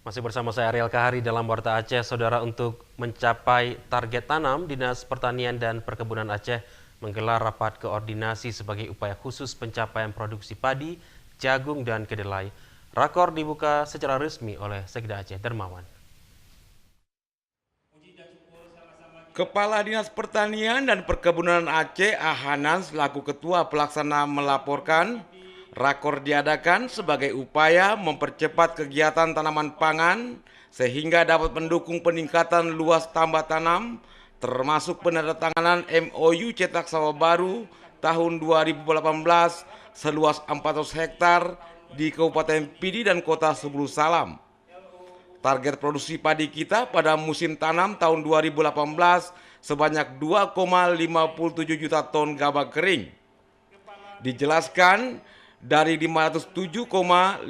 Masih bersama saya Ariel Kahari dalam Warta Aceh, Saudara. Untuk mencapai target tanam, Dinas Pertanian dan Perkebunan Aceh menggelar rapat koordinasi sebagai upaya khusus pencapaian produksi padi, jagung, dan kedelai. Rakor dibuka secara resmi oleh Sekda Aceh, Dermawan. Kepala Dinas Pertanian dan Perkebunan Aceh, Ahanan, selaku Ketua Pelaksana melaporkan, rakor diadakan sebagai upaya mempercepat kegiatan tanaman pangan sehingga dapat mendukung peningkatan luas tambah tanam, termasuk penandatanganan MOU cetak sawah baru tahun 2018 seluas 400 hektar di Kabupaten Pidi dan Kota Sebulu Salam. Target produksi padi kita pada musim tanam tahun 2018 sebanyak 2,57 juta ton gabah kering. Dijelaskan, dari 507,549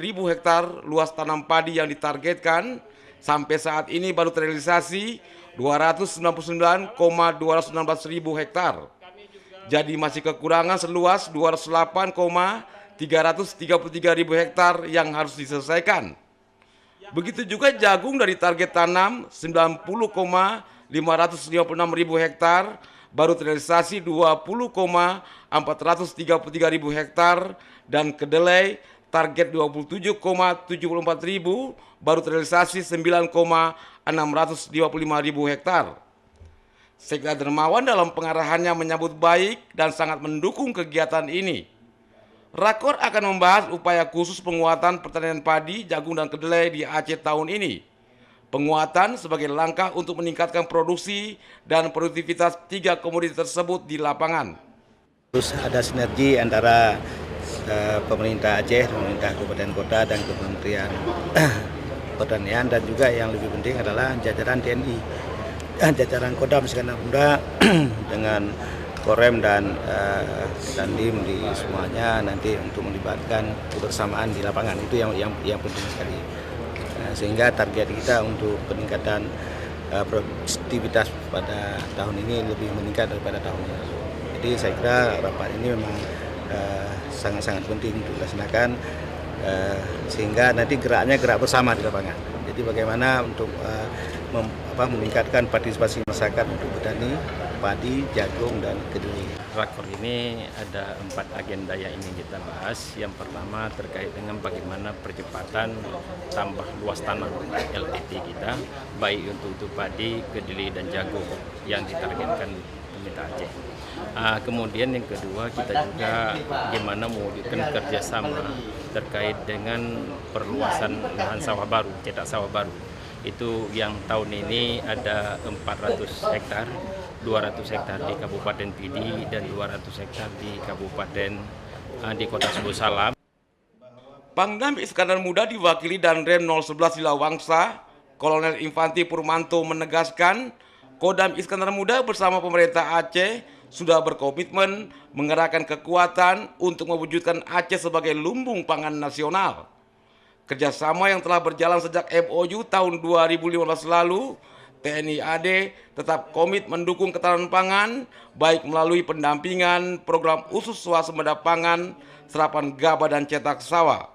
ribu hektar luas tanam padi yang ditargetkan, sampai saat ini baru terrealisasi 299,219 ribu hektar. Jadi masih kekurangan seluas 208,333 ribu hektar yang harus diselesaikan. Begitu juga jagung, dari target tanam 90,556 ribu hektar, baru terrealisasi 20,433 ribu hektar, dan kedelai target 27,74 ribu, baru terrealisasi 9,625 ribu hektar. Sekda Dermawan dalam pengarahannya menyambut baik dan sangat mendukung kegiatan ini. Rakor akan membahas upaya khusus penguatan pertanian padi, jagung, dan kedelai di Aceh tahun ini. Penguatan sebagai langkah untuk meningkatkan produksi dan produktivitas tiga komoditas tersebut di lapangan. Terus ada sinergi antara pemerintah Aceh, pemerintah kabupaten kota, dan Kementerian Pertanian, dan juga yang lebih penting adalah jajaran TNI, jajaran Kodam Iskandar Muda dengan Korem dan Dandim di semuanya nanti untuk melibatkan kebersamaan di lapangan. Itu yang penting sekali. Sehingga target kita untuk peningkatan produktivitas pada tahun ini lebih meningkat daripada tahun lalu. Jadi saya kira rapat ini memang sangat-sangat penting untuk dilaksanakan, sehingga nanti geraknya gerak bersama di lapangan. Jadi bagaimana untuk meningkatkan partisipasi masyarakat untuk petani, padi, jagung, dan kedelai. Rakor ini ada 4 agenda yang ingin kita bahas. Yang pertama terkait dengan bagaimana percepatan tambah luas tanam LTT kita, baik untuk padi, kedelai, dan jagung yang ditargetkan pemerintah Aceh. Kemudian yang kedua, kita juga bagaimana mewujudkan kerjasama terkait dengan perluasan lahan sawah baru, cetak sawah baru. Itu yang tahun ini ada 400 hektar, 200 hektar di Kabupaten Pidi dan 200 hektar di Kabupaten di Kota Sebulu Salam. Pangdam Iskandar Muda diwakili Danrem 011 Lawangsa, Kolonel Infanti Purmanto, menegaskan Kodam Iskandar Muda bersama pemerintah Aceh sudah berkomitmen mengerahkan kekuatan untuk mewujudkan Aceh sebagai lumbung pangan nasional. Kerjasama yang telah berjalan sejak MOU tahun 2015 lalu, TNI AD tetap komit mendukung ketahanan pangan, baik melalui pendampingan program khusus swasembada pangan, serapan gabah, dan cetak sawah.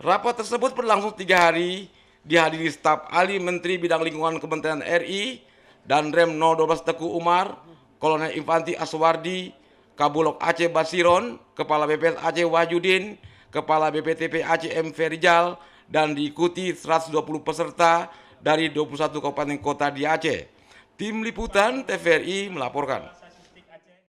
Rapat tersebut berlangsung 3 hari, dihadiri staf ahli Menteri Bidang Lingkungan Kementerian RI, Danrem 012 Teku Umar, Kolonel Infanti Aswardi, Kabulok Aceh Basiron, Kepala BPS Aceh Wahyudin, Kepala BPTP Aceh M. Ferijal, dan diikuti 120 peserta dari 21 kabupaten kota di Aceh. Tim Liputan TVRI melaporkan.